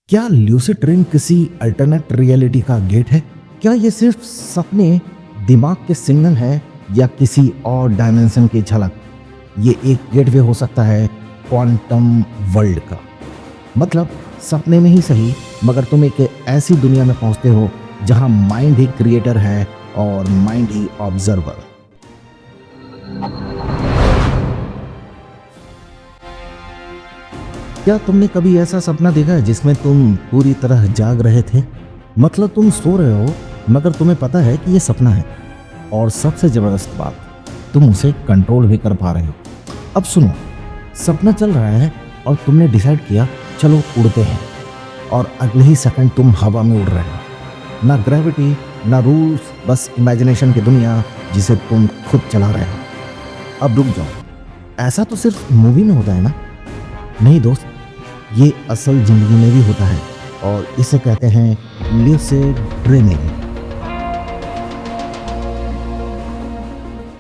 क्या lucid dream किसी alternate reality का गेट है? क्या ये सिर्फ सपने, दिमाग के सिग्नल है या किसी और डायमेंशन की झलक? ये एक गेटवे हो सकता है क्वांटम वर्ल्ड का। मतलब सपने में ही सही, मगर तुम एक ऐसी दुनिया में पहुंचते हो जहां माइंड ही क्रिएटर है और माइंड ही ऑब्जर्वर। क्या तुमने कभी ऐसा सपना देखा है जिसमें तुम पूरी तरह जाग रहे थे? मतलब तुम सो रहे हो मगर तुम्हें पता है कि ये सपना है, और सबसे जबरदस्त बात, तुम उसे कंट्रोल भी कर पा रहे हो। अब सुनो, सपना चल रहा है और तुमने डिसाइड किया चलो उड़ते हैं, और अगले ही सेकंड तुम हवा में उड़ रहे हो। ना ग्रेविटी, ना रूल्स, बस इमेजिनेशन की दुनिया जिसे तुम खुद चला रहे हो। अब रुक जाओ, ऐसा तो सिर्फ मूवी में होता है ना? नहीं दोस्त, ये असल जिंदगी में भी होता है, और इसे कहते हैं ल्यूसिड ड्रीमिंग।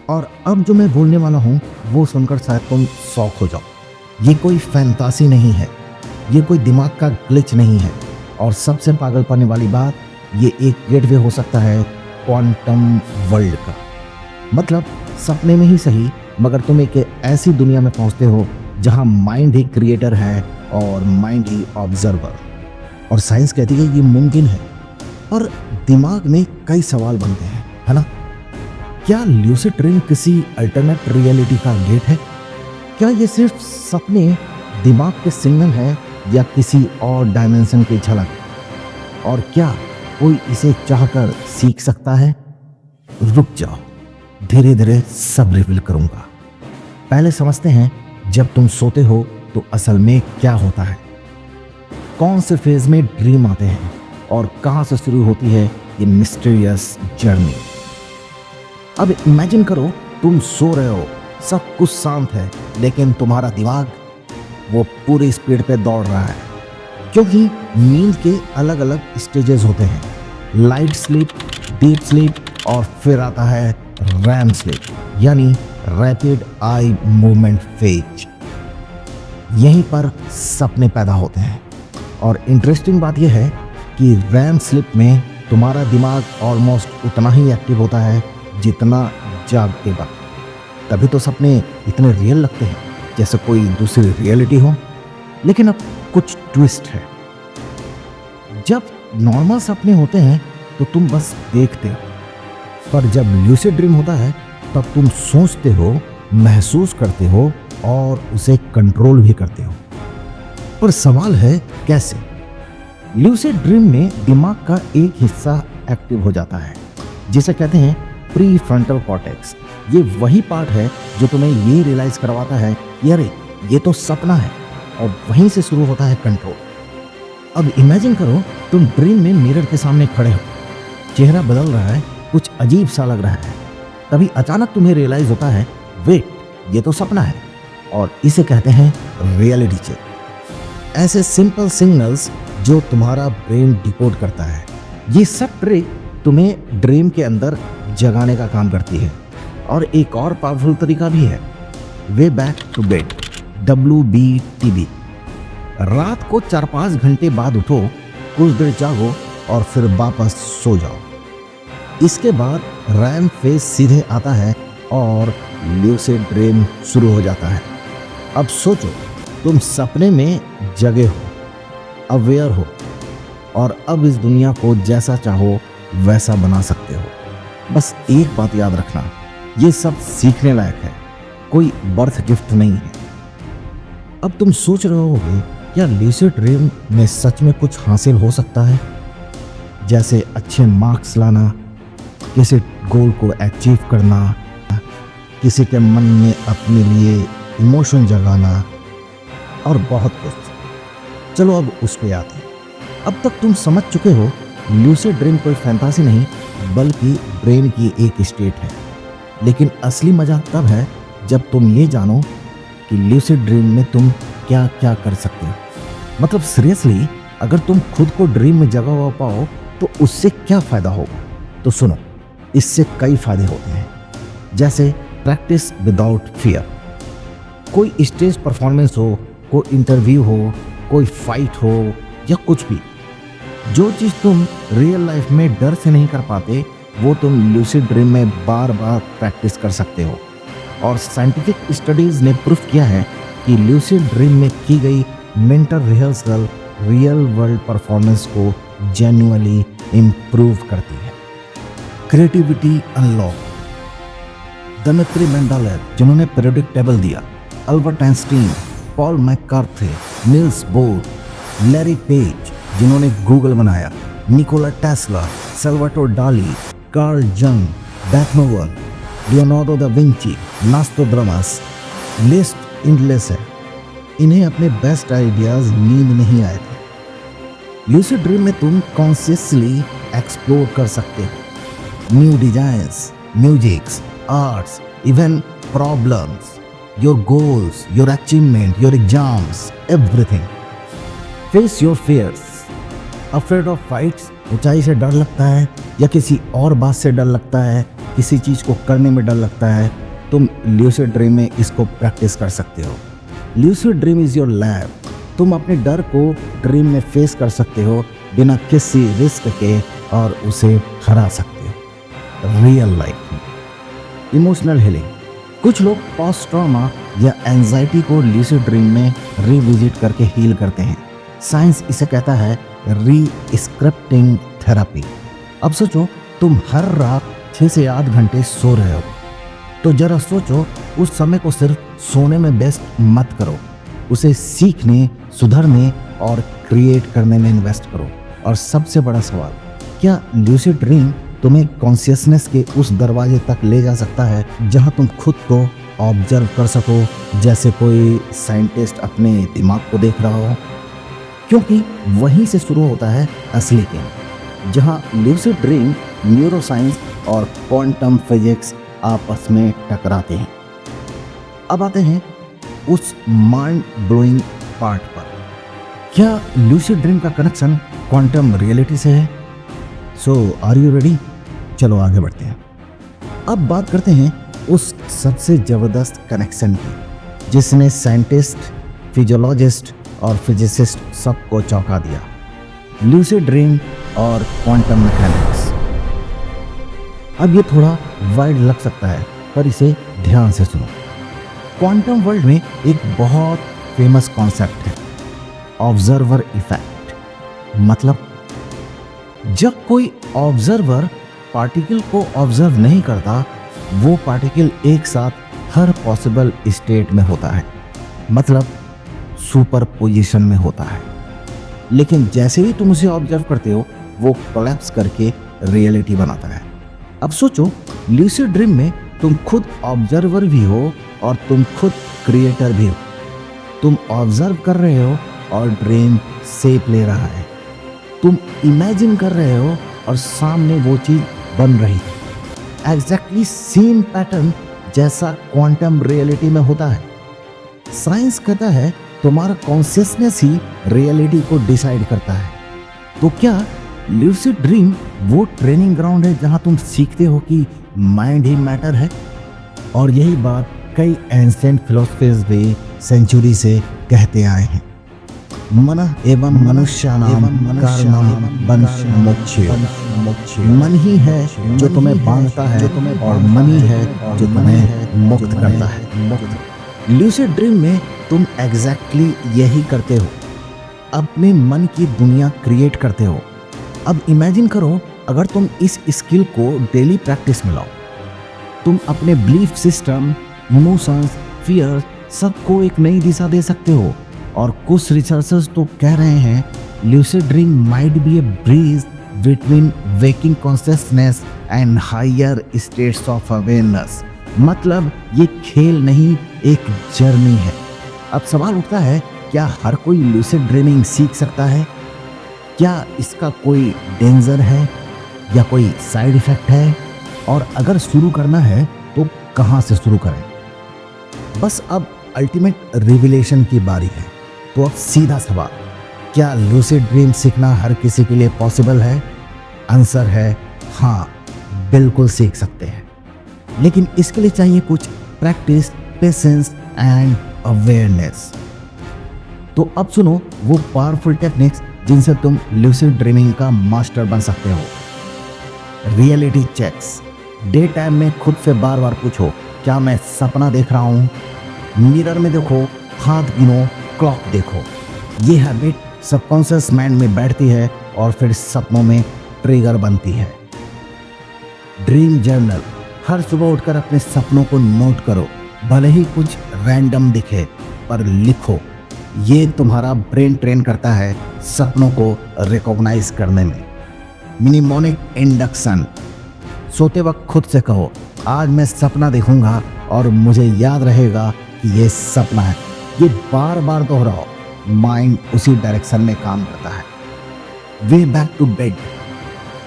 और अब जो मैं बोलने वाला हूं वो सुनकर शायद तुम शॉक हो जाओ। ये कोई फैंटासी नहीं है, ये कोई दिमाग का ग्लिच नहीं है, और सबसे पागल पाने वाली बात, ये एक गेटवे हो सकता है क्वांटम वर्ल्ड का। मतलब सपने में ही सही, मगर तुम एक ऐसी दुनिया में पहुंचते हो जहां माइंड ही क्रिएटर है और माइंड ही ऑब्जर्वर। और साइंस कहती है ये मुमकिन है, और दिमाग में कई सवाल बनते हैं, है ना? क्या ल्यूसिड ड्रीम किसी अल्टरनेट रियलिटी का गेट है? क्या ये सिर्फ सपने, दिमाग के सिग्नल है या किसी और डायमेंशन की झलक? और क्या कोई इसे चाहकर सीख सकता है? रुक जाओ, धीरे धीरे सब रिवील करूंगा। पहले समझते हैं, जब तुम सोते हो तो असल में क्या होता है, कौन से फेज में ड्रीम आते हैं, और कहां से शुरू होती है ये मिस्टीरियस जर्नी। अब इमेजिन करो, तुम सो रहे हो, सब कुछ शांत है, लेकिन तुम्हारा दिमाग वो पूरी स्पीड पे दौड़ रहा है, क्योंकि नींद के अलग अलग स्टेजेस होते हैं। लाइट स्लीप, डीप स्लीप, और फिर आता है रैम स्लीप, यानी रैपिड आई मूवमेंट फेज। यहीं पर सपने पैदा होते हैं, और इंटरेस्टिंग बात यह है कि रैम स्लीप में तुम्हारा दिमाग ऑलमोस्ट उतना ही एक्टिव होता है जितना जागते वक्त। तभी तो सपने इतने रियल लगते हैं, जैसे कोई दूसरी रियलिटी हो। लेकिन अब कुछ ट्विस्ट है। जब नॉर्मल सपने होते हैं तो तुम बस देखते हो, पर जब ल्यूसिड ड्रीम होता है तब तुम सोचते हो, महसूस करते हो, और उसे कंट्रोल भी करते हो। पर सवाल है कैसे? ल्यूसिड ड्रीम में दिमाग का एक हिस्सा एक्टिव हो जाता है, जिसे कहते हैं प्री फ्रंटल कॉर्टेक्स। ये वही पार्ट है जो तुम्हें ये रियलाइज करवाता है कि अरे ये तो सपना है, और वहीं से शुरू होता है कंट्रोल। अब इमेजिन करो, तुम ड्रीम में मिरर के सामने खड़े हो, चेहरा बदल रहा है, कुछ अजीब सा लग रहा है। तभी अचानक तुम्हें रियलाइज होता है, वेट, ये तो सपना है, और इसे कहते हैं रियलिटी चेक। ऐसे सिंपल सिग्नल्स जो तुम्हारा ब्रेन डिकोड करता है। ये सब ट्रिक तुम्हें ड्रीम के अंदर जगाने का काम करती है। और एक और पावरफुल तरीका भी है, wake back to bed, WBTB। रात को 4-5 घंटे बाद उठो, कुछ देर जागो, और फिर वापस सो जाओ। इसके बाद रैम फेज सीधे आता है और ल्यूसिड ड्रीम शुरू हो जाता है। अब सोचो, तुम सपने में जगे हो, अवेयर हो, और अब इस दुनिया को जैसा चाहो वैसा बना सकते हो। बस एक बात याद रखना, ये सब सीखने लायक है, कोई बर्थ गिफ्ट नहीं है। अब तुम सोच रहे होगे, क्या ल्यूसिड ड्रीम में सच में कुछ हासिल हो सकता है? जैसे अच्छे मार्क्स लाना, किसी गोल को अचीव करना, किसी के मन में अपने लिए इमोशन जगाना, और बहुत कुछ। चलो अब उस पे आते हैं। अब तक तुम समझ चुके हो, ल्यूसिड ड्रीम कोई फैंटासी नहीं, बल्कि ब्रेन की एक स्टेट है। लेकिन असली मजा तब है जब तुम ये जानो कि ल्यूसिड ड्रीम में तुम क्या क्या कर सकते हो। मतलब सीरियसली, अगर तुम खुद को ड्रीम में जगा हुआ पाओ तो उससे क्या फायदा होगा? तो सुनो, इससे कई फायदे होते हैं। जैसे प्रैक्टिस विदाउट फियर। कोई स्टेज परफॉर्मेंस हो, कोई इंटरव्यू हो, कोई फाइट हो, या कुछ भी। जो चीज़ तुम रियल लाइफ में डर से नहीं कर पाते वो तुम लूसिड ड्रीम में बार बार प्रैक्टिस कर सकते हो। और साइंटिफिक स्टडीज़ ने प्रूफ किया है कि लूसिड ड्रीम में की गई mental rehearsal real world performance को जेन्युइनली इम्प्रूव करती है। क्रिएटिविटी अनलॉक, दिमित्री मेंडेलेव जिन्होंने पीरियोडिक टेबल दिया, Albert Einstein, Paul McCarthy, Niels Bohr, Larry Page जिन्होंने गूगल बनाया, Nikola Tesla, Salvatore Dali, Carl Jung, Beethoven, Leonardo da Vinci, Nostradamus, list endless है। इन्हें अपने बेस्ट आइडियाज नींद नहीं आए थे। लूसिड ड्रीम में तुम कॉन्शियसली एक्सप्लोर कर सकते हो new designs, musics, arts, even problems, your goals, your achievement, your exams, everything. Face your fears. Afraid of fights, ऊंचाई से डर लगता है या किसी और बात से डर लगता है, किसी चीज़ को करने में डर लगता है, तुम लूसिड ड्रीम में इसको प्रैक्टिस कर सकते हो। Lucid dream is your lab. तुम अपने डर को ड्रीम में फेस कर सकते हो बिना किसी रिस्क के और उसे हरा सकते हो रियल लाइफ में। Emotional healing. कुछ लोग पोस्ट ट्रॉमा या एंजाइटी को लूसिड ड्रीम में रिविजिट करके हील करते हैं। साइंस इसे कहता है री-स्क्रिप्टिंग थेरेपी। अब सोचो तुम हर रात 6 से 8 घंटे सो रहे हो, तो जरा सोचो उस समय को सिर्फ सोने में वेस्ट मत करो, उसे सीखने, सुधरने और क्रिएट करने में इन्वेस्ट करो। और सबसे बड़ा सवाल, क्या लूसिड ड्रीम तुम्हें कॉन्शियसनेस के उस दरवाजे तक ले जा सकता है जहां तुम खुद को ऑब्जर्व कर सको, जैसे कोई साइंटिस्ट अपने दिमाग को देख रहा हो? क्योंकि वहीं से शुरू होता है असली गेम, जहां लूसिड ड्रीम, न्यूरोसाइंस और क्वांटम फिजिक्स आपस में टकराते हैं। अब आते हैं उस माइंड ब्लोइंग पार्ट पर। क्या लूसिड ड्रीम का कनेक्शन क्वांटम रियलिटी से है? सो आर यू रेडी? चलो आगे बढ़ते हैं। अब बात करते हैं उस सबसे जबरदस्त कनेक्शन की जिसने साइंटिस्ट, फिजियोलॉजिस्ट और फिजिसिस्ट सबको चौंका दिया, लूसिड ड्रीम और क्वांटम मैकेनिक्स। अब ये थोड़ा वाइड लग सकता है पर इसे ध्यान से सुनो। क्वांटम वर्ल्ड में एक बहुत फेमस कॉन्सेप्ट है ऑब्जर्वर इफेक्ट। मतलब जब कोई ऑब्जर्वर पार्टिकल को ऑब्जर्व नहीं करता, वो पार्टिकल एक साथ हर पॉसिबल स्टेट में होता है, मतलब सुपर पोजीशन में होता है। लेकिन जैसे ही तुम उसे ऑब्जर्व करते हो वो कोलैप्स करके रियलिटी बनाता है। अब सोचो लूसिड ड्रीम में तुम खुद ऑब्जर्वर भी हो और तुम खुद क्रिएटर भी हो। तुम ऑब्जर्व कर रहे हो और ड्रीम शेप ले रहा है। तुम इमेजिन कर रहे हो और सामने वो चीज बन रही है, एग्जैक्टली सेम पैटर्न जैसा क्वांटम रियलिटी में होता है। साइंस कहता है तुम्हारा कॉन्शियसनेस ही रियलिटी को डिसाइड करता है। तो क्या लूसिड ड्रीम वो ट्रेनिंग ग्राउंड है जहां तुम सीखते हो कि माइंड ही मैटर है? और यही बात कई एंशिएंट फिलोसफर्स भी सेंचुरी से कहते आए हैं। मनः एवं मनुष्याणाम कारणम बंध मोक्ष। मन ही है जो तुम्हें बांधता है और मन ही है जो तुम्हें मुक्त करता है। लूसिड ड्रीम में तुम एग्जैक्टली यही करते हो, अपने मन की दुनिया क्रिएट करते हो। अब इमेजिन करो अगर तुम इस स्किल को डेली प्रैक्टिस में लाओ, तुम अपने बिलीफ सिस्टम, इमोशंस, फियर सबको एक नई दिशा दे सकते हो। और कुछ रिसर्चर्स तो कह रहे हैं lucid dream might be a bridge between waking consciousness and higher states of awareness. मतलब ये खेल नहीं, एक जर्नी है। अब सवाल उठता है, क्या हर कोई लूसिड ड्रीमिंग सीख सकता है? क्या इसका कोई डेंजर है या कोई साइड इफेक्ट है? और अगर शुरू करना है तो कहाँ से शुरू करें? बस अब अल्टीमेट रिविलेशन की बारी है। तो अब सीधा सवाल, क्या लूसिड ड्रीम सीखना हर किसी के लिए पॉसिबल है? आंसर है हाँ, बिल्कुल सीख सकते हैं। लेकिन इसके लिए चाहिए कुछ प्रैक्टिस, पेशेंस एंड अवेयरनेस। तो अब सुनो वो पावरफुल टेक्निक्स जिनसे तुम लूसिड ड्रीमिंग का मास्टर बन सकते हो। Reality checks. डे टाइम में खुद से बार बार पूछो, क्या मैं सपना देख रहा हूँ? मिरर में देखो, हाथ गिनो, क्लॉक देखो। ये हैबिट सबकॉन्शियस माइंड में बैठती है और फिर सपनों में ट्रिगर बनती है। Dream journal. हर सुबह उठकर अपने सपनों को नोट करो, भले ही कुछ रैंडम दिखे पर लिखो। ये तुम्हारा ब्रेन ट्रेन करता है सपनों को रिकॉग्नाइज करने में। मिनिमोनिक इंडक्शन। सोते वक्त खुद से कहो, आज मैं सपना देखूंगा और मुझे याद रहेगा कि ये सपना है। ये बार बार दोहराओ, माइंड उसी डायरेक्शन में काम करता है। Wake back to bed.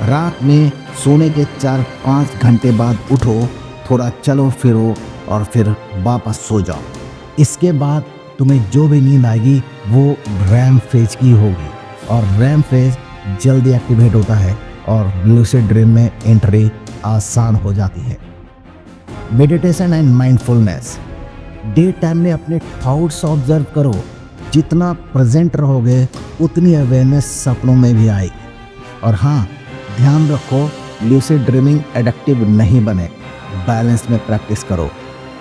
रात में सोने के 4-5 घंटे बाद उठो, थोड़ा चलो फिरो और फिर वापस सो जाओ। इसके बाद तुम्हें जो भी नींद आएगी वो रैम फेज की होगी और रैम फेज जल्दी एक्टिवेट होता है और लूसिड ड्रीम में एंट्री आसान हो जाती है। Meditation and mindfulness. Day time में अपने थॉट्स ऑब्जर्व करो। जितना प्रेजेंट रहोगे उतनी अवेयरनेस सपनों में भी आएगी। और हाँ, ध्यान रखो, लूसिड ड्रीमिंग एडिक्टिव नहीं बने, बैलेंस में प्रैक्टिस करो।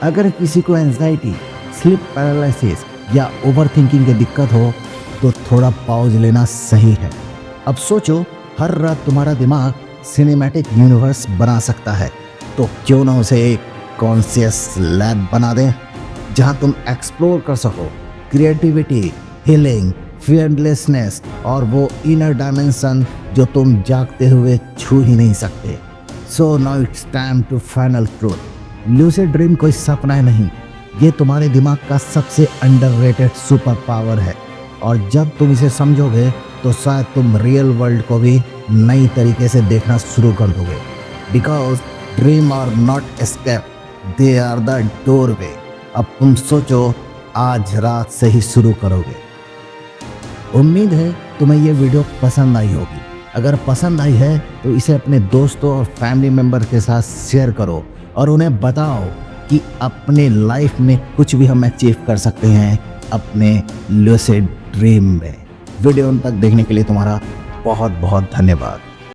अगर किसी को एंजाइटी, स्लीप पैरालिसिस या ओवरथिंकिंग की दिक्कत हो तो थोड़ा पॉज लेना सही है। अब सोचो, हर रात तुम्हारा दिमाग सिनेमैटिक यूनिवर्स बना सकता है, तो क्यों ना उसे एक कॉन्शियस लैब बना दें जहां तुम एक्सप्लोर कर सको क्रिएटिविटी, हीलिंग, फियरलेसनेस और वो इनर डायमेंशन जो तुम जागते हुए छू ही नहीं सकते। So now it's time to final truth. Lucid dream कोई सपना है नहीं, ये तुम्हारे दिमाग का सबसे अंडररेटेड सुपर पावर है। और जब तुम इसे समझोगे तो शायद तुम रियल वर्ल्ड को भी नई तरीके से देखना शुरू कर दोगे। Because dream are not escape, they are the doorway. अब तुम सोचो, आज रात से ही शुरू करोगे। उम्मीद है तुम्हें ये वीडियो पसंद आई होगी। अगर पसंद आई है तो इसे अपने दोस्तों और फैमिली मेम्बर के साथ शेयर करो और उन्हें बताओ कि अपने लाइफ में कुछ भी हम अचीव कर सकते हैं अपने लूसिड ड्रीम में। वीडियो उन तक देखने के लिए तुम्हारा बहुत बहुत धन्यवाद।